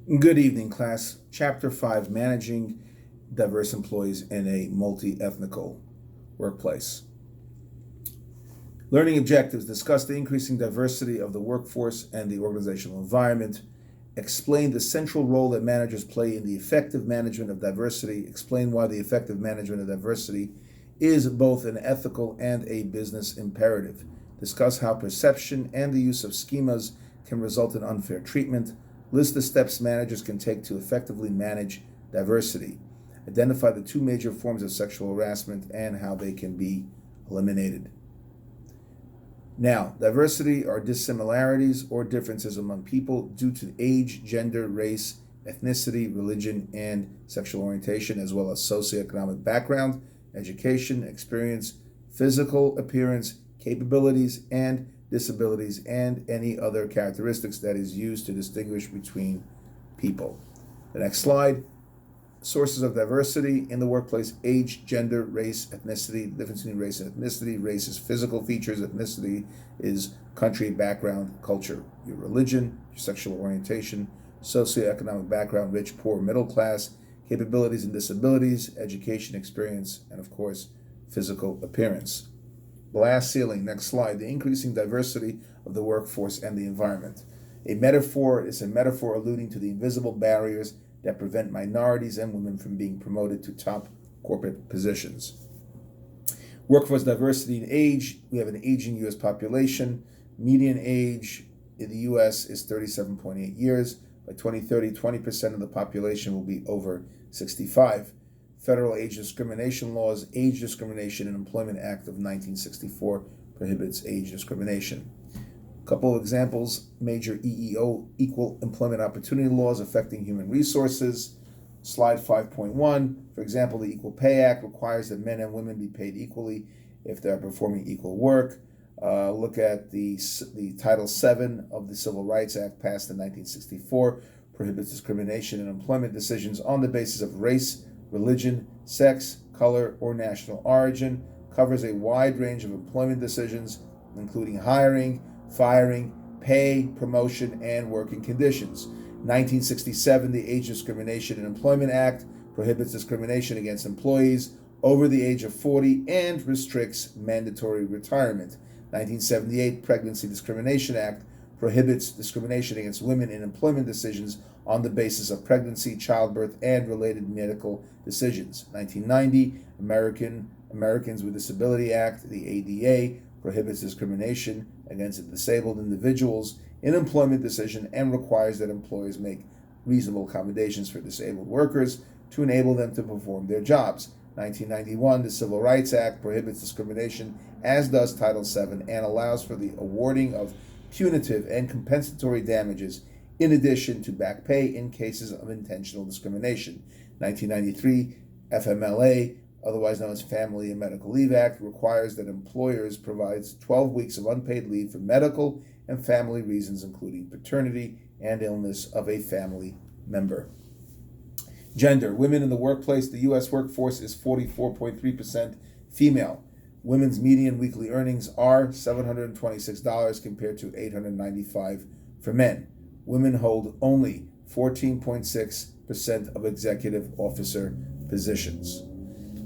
Good evening, class. Chapter 5, Managing Diverse Employees in a Multi-Ethnical Workplace. Learning objectives discuss the increasing diversity of the workforce and the organizational environment. Explain the central role that managers play in the effective management of diversity. Explain why the effective management of diversity is both an ethical and a business imperative. Discuss how perception and the use of schemas can result in unfair treatment. List the steps managers can take to effectively manage diversity. Identify the two major forms of sexual harassment and how they can be eliminated. Now, diversity are dissimilarities or differences among people due to age, gender, race, ethnicity, religion, and sexual orientation, as well as socioeconomic background, education, experience, physical appearance, capabilities, and disabilities, and any other characteristics that is used to distinguish between people. The next slide. Sources of diversity in the workplace: age, gender, race, ethnicity. The difference between race and ethnicity: race is physical features, ethnicity is country, background, culture. Your religion, your sexual orientation, socioeconomic background: rich, poor, middle class. Capabilities and disabilities: education, experience, and of course, physical appearance. Glass ceiling. Next slide. The increasing diversity of the workforce and the environment. A metaphor is a metaphor alluding to the invisible barriers that prevent minorities and women from being promoted to top corporate positions. Workforce diversity in age. We have an aging U.S. population. Median age in the U.S. is 37.8 years. By 2030, 20% of the population will be over 65. Federal age discrimination laws. Age Discrimination and Employment Act of 1964 prohibits age discrimination. A couple of examples: major EEO, Equal Employment Opportunity Laws affecting human resources. Slide 5.1, for example, the Equal Pay Act requires that men and women be paid equally if they are performing equal work. Look at the Title VII of the Civil Rights Act passed in 1964, prohibits discrimination in employment decisions on the basis of race, religion, sex, color, or national origin, covers a wide range of employment decisions, including hiring, firing, pay, promotion, and working conditions. 1967, the Age Discrimination in Employment Act prohibits discrimination against employees over the age of 40 and restricts mandatory retirement. 1978, Pregnancy Discrimination Act prohibits discrimination against women in employment decisions on the basis of pregnancy, childbirth, and related medical decisions. 1990, Americans with Disability Act, the ADA, prohibits discrimination against disabled individuals in employment decision and requires that employers make reasonable accommodations for disabled workers to enable them to perform their jobs. 1991, the Civil Rights Act prohibits discrimination, as does Title VII, and allows for the awarding of punitive and compensatory damages in addition to back pay in cases of intentional discrimination. 1993, FMLA, otherwise known as Family and Medical Leave Act, requires that employers provide 12 weeks of unpaid leave for medical and family reasons, including paternity and illness of a family member. Gender. Women in the workplace. The U.S. workforce is 44.3% female. Women's median weekly earnings are $726 compared to $895 for men. Women hold only 14.6% of executive officer positions.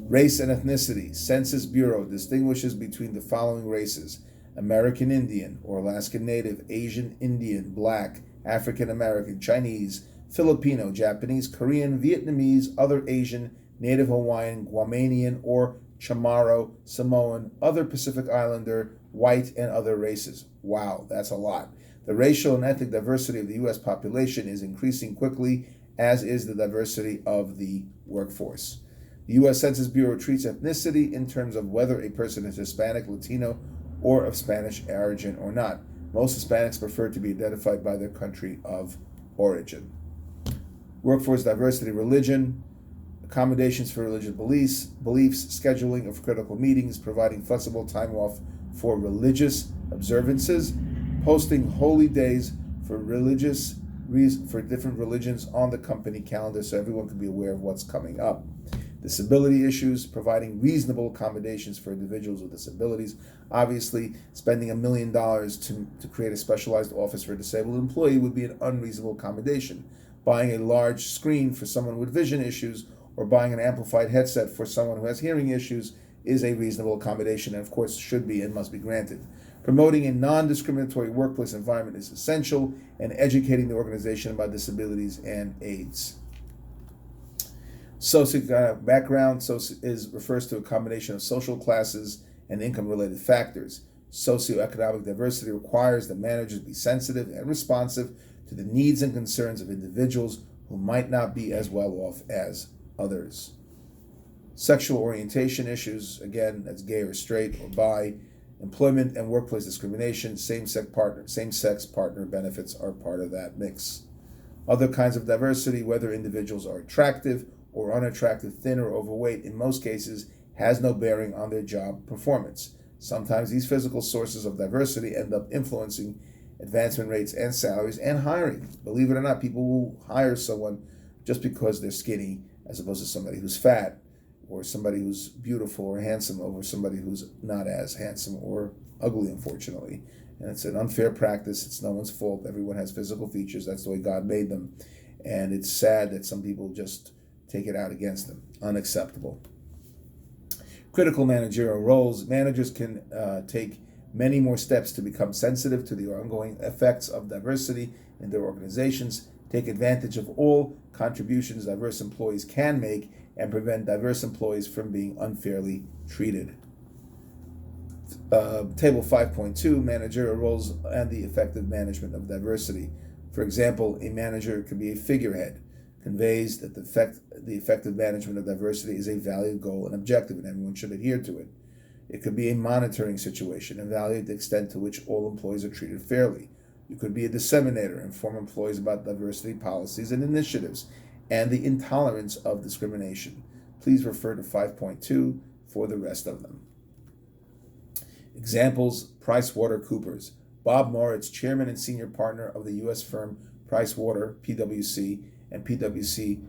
Race and ethnicity. Census Bureau distinguishes between the following races: American Indian or Alaskan Native, Asian Indian, Black, African American, Chinese, Filipino, Japanese, Korean, Vietnamese, other Asian, Native Hawaiian, Guamanian, or Chamorro, Samoan, other Pacific Islander, white, and other races. Wow, that's a lot. The racial and ethnic diversity of the U.S. population is increasing quickly, as is the diversity of the workforce. The U.S. Census Bureau treats ethnicity in terms of whether a person is Hispanic, Latino, or of Spanish origin or not. Most Hispanics prefer to be identified by their country of origin. Workforce diversity. Religion, accommodations for religious beliefs, scheduling of critical meetings, providing flexible time off for religious observances, posting holy days for different religions on the company calendar so everyone can be aware of what's coming up. Disability issues, providing reasonable accommodations for individuals with disabilities. Obviously, spending $1 million to create a specialized office for a disabled employee would be an unreasonable accommodation. Buying a large screen for someone with vision issues or buying an amplified headset for someone who has hearing issues is a reasonable accommodation and, of course, should be and must be granted. Promoting a non-discriminatory workplace environment is essential, and educating the organization about disabilities and AIDS. Socioeconomic background refers to a combination of social classes and income-related factors. Socioeconomic diversity requires that managers be sensitive and responsive to the needs and concerns of individuals who might not be as well off as others. Sexual orientation issues, again, that's gay or straight or bi. Employment and workplace discrimination, same-sex partner benefits are part of that mix. Other kinds of diversity, whether individuals are attractive or unattractive, thin or overweight, in most cases has no bearing on their job performance. Sometimes these physical sources of diversity end up influencing advancement rates and salaries and hiring. Believe it or not, people will hire someone just because they're skinny as opposed to somebody who's fat, or somebody who's beautiful or handsome over somebody who's not as handsome or ugly, unfortunately. And it's an unfair practice. It's no one's fault. Everyone has physical features. That's the way God made them. And it's sad that some people just take it out against them. Unacceptable. Critical managerial roles. Managers can take many more steps to become sensitive to the ongoing effects of diversity in their organizations, take advantage of all contributions diverse employees can make, and prevent diverse employees from being unfairly treated. Table 5.2, managerial roles and the effective management of diversity. For example, a manager could be a figurehead, conveys that the effective management of diversity is a valued goal and objective, and everyone should adhere to it. It could be a monitoring situation, evaluate the extent to which all employees are treated fairly. You could be a disseminator, inform employees about diversity policies and initiatives, and the intolerance of discrimination. Please refer to 5.2 for the rest of them. Examples: PricewaterhouseCoopers. Bob Moritz, chairman and senior partner of the U.S. firm Pricewater, PwC, and PwC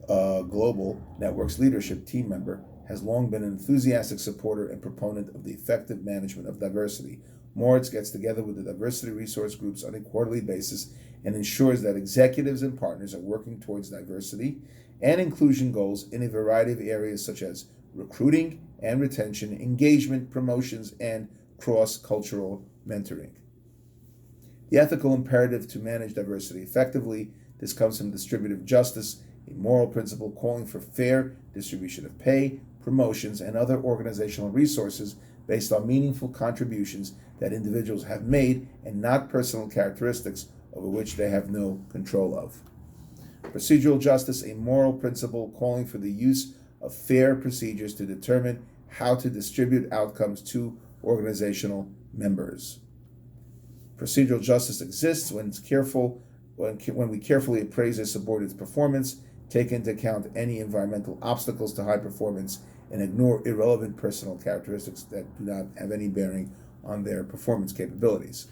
Global Network's leadership team member, has long been an enthusiastic supporter and proponent of the effective management of diversity. Moritz gets together with the diversity resource groups on a quarterly basis and ensures that executives and partners are working towards diversity and inclusion goals in a variety of areas such as recruiting and retention, engagement, promotions, and cross-cultural mentoring. The ethical imperative to manage diversity effectively. This comes from distributive justice, a moral principle calling for fair distribution of pay, promotions, and other organizational resources based on meaningful contributions that individuals have made and not personal characteristics over which they have no control of. Procedural justice, a moral principle calling for the use of fair procedures to determine how to distribute outcomes to organizational members. Procedural justice exists when we carefully appraise a subordinate's performance, take into account any environmental obstacles to high performance, and ignore irrelevant personal characteristics that do not have any bearing on their performance capabilities.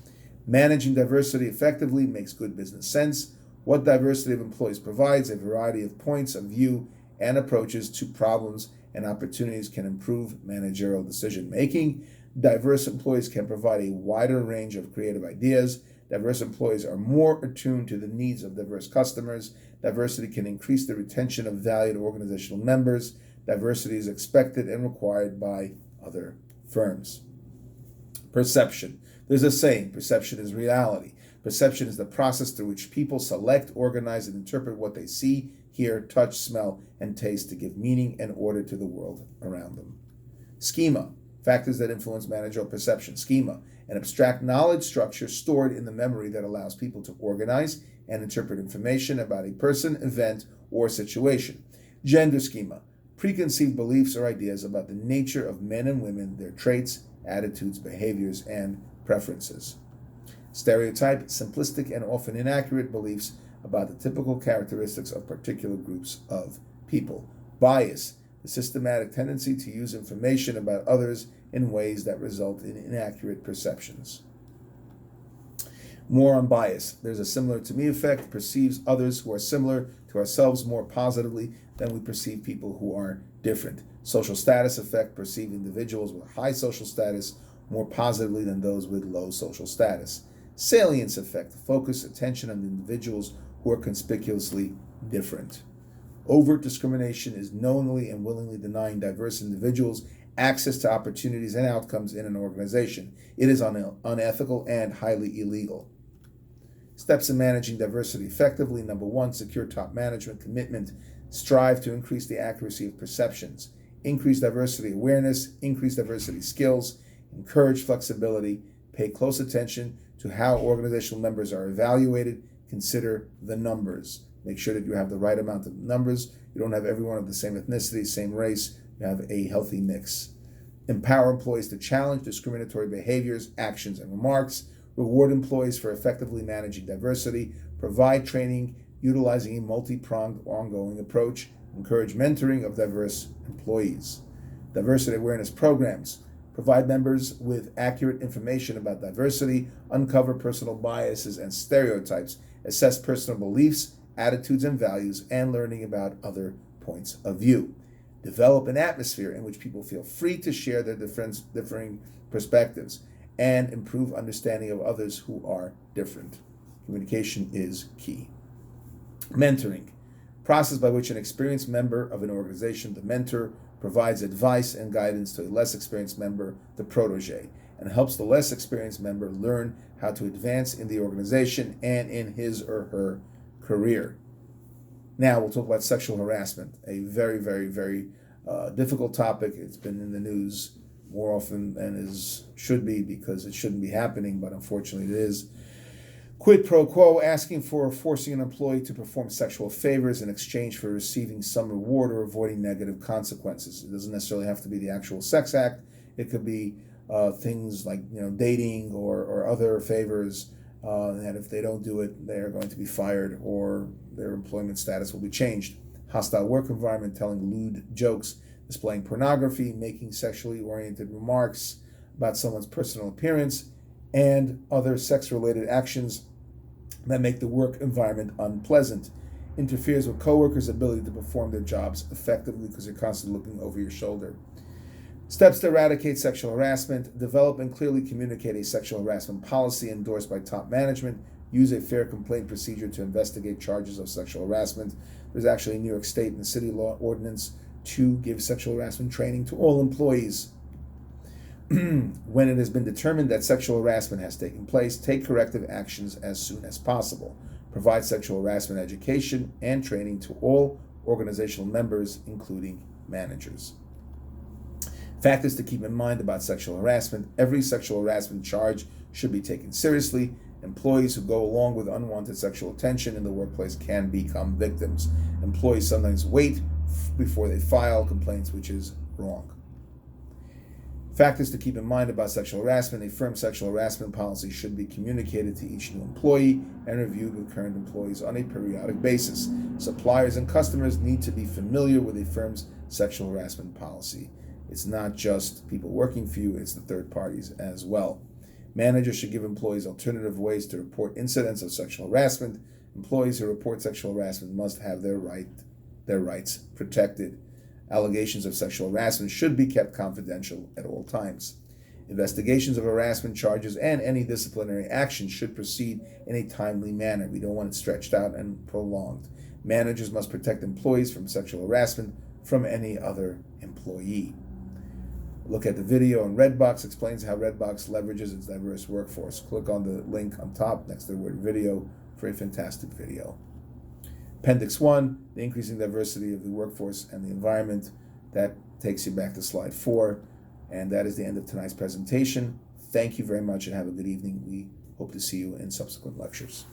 Managing diversity effectively makes good business sense. What diversity of employees provides a variety of points of view and approaches to problems and opportunities can improve managerial decision making. Diverse employees can provide a wider range of creative ideas. Diverse employees are more attuned to the needs of diverse customers. Diversity can increase the retention of valued organizational members. Diversity is expected and required by other firms. Perception. There's a saying, perception is reality. Perception is the process through which people select, organize, and interpret what they see, hear, touch, smell, and taste to give meaning and order to the world around them. Schema. Factors that influence managerial perception. Schema. An abstract knowledge structure stored in the memory that allows people to organize and interpret information about a person, event, or situation. Gender schema. Preconceived beliefs or ideas about the nature of men and women, their traits, attitudes, behaviors, and preferences. Stereotype, simplistic and often inaccurate beliefs about the typical characteristics of particular groups of people. Bias, the systematic tendency to use information about others in ways that result in inaccurate perceptions. More on bias. There's a similar to me effect, perceives others who are similar to ourselves more positively than we perceive people who are different. Social status effect, perceive individuals with high social status more positively than those with low social status. Salience effect, focus attention on individuals who are conspicuously different. Overt discrimination is knowingly and willingly denying diverse individuals access to opportunities and outcomes in an organization. It is unethical and highly illegal. Steps in managing diversity effectively. Number one, secure top management commitment. Strive to increase the accuracy of perceptions. Increase diversity awareness. Increase diversity skills. Encourage flexibility. Pay close attention to how organizational members are evaluated. Consider the numbers. Make sure that you have the right amount of numbers. You don't have everyone of the same ethnicity, same race. You have a healthy mix. Empower employees to challenge discriminatory behaviors, actions, and remarks. Reward employees for effectively managing diversity. Provide training utilizing a multi-pronged ongoing approach. Encourage mentoring of diverse employees. Diversity awareness programs. Provide members with accurate information about diversity. Uncover personal biases and stereotypes. Assess personal beliefs, attitudes, and values, and learning about other points of view. Develop an atmosphere in which people feel free to share their differing perspectives and improve understanding of others who are different. Communication is key. Mentoring, process by which an experienced member of an organization, the mentor, provides advice and guidance to a less experienced member, the protege, and helps the less experienced member learn how to advance in the organization and in his or her career. Now we'll talk about sexual harassment, a very, very, very difficult topic. It's been in the news more often than should be because it shouldn't be happening, but unfortunately it is. Quid pro quo, asking for or forcing an employee to perform sexual favors in exchange for receiving some reward or avoiding negative consequences. It doesn't necessarily have to be the actual sex act. It could be things like dating or other favors. And if they don't do it, they are going to be fired or their employment status will be changed. Hostile work environment, telling lewd jokes, displaying pornography, making sexually oriented remarks about someone's personal appearance, and other sex-related actions that make the work environment unpleasant. Interferes with coworkers' ability to perform their jobs effectively because you're constantly looking over your shoulder. Steps to eradicate sexual harassment. Develop and clearly communicate a sexual harassment policy endorsed by top management. Use a fair complaint procedure to investigate charges of sexual harassment. There's actually a New York State and city law ordinance to give sexual harassment training to all employees. When it has been determined that sexual harassment has taken place, take corrective actions as soon as possible. Provide sexual harassment education and training to all organizational members, including managers. Factors to keep in mind about sexual harassment. Every sexual harassment charge should be taken seriously. Employees who go along with unwanted sexual attention in the workplace can become victims. Employees sometimes wait before they file complaints, which is wrong. Factors to keep in mind about sexual harassment. A firm sexual harassment policy should be communicated to each new employee and reviewed with current employees on a periodic basis. Suppliers and customers need to be familiar with a firm's sexual harassment policy. It's not just people working for you, it's the third parties as well. Managers should give employees alternative ways to report incidents of sexual harassment. Employees who report sexual harassment must have their rights protected. Allegations of sexual harassment should be kept confidential at all times. Investigations of harassment charges and any disciplinary action should proceed in a timely manner. We don't want it stretched out and prolonged. Managers must protect employees from sexual harassment from any other employee. Look at the video, and Redbox explains how Redbox leverages its diverse workforce. Click on the link on top next to the word video for a fantastic video. Appendix 1, the increasing diversity of the workforce and the environment. That takes you back to slide 4. And that is the end of tonight's presentation. Thank you very much and have a good evening. We hope to see you in subsequent lectures.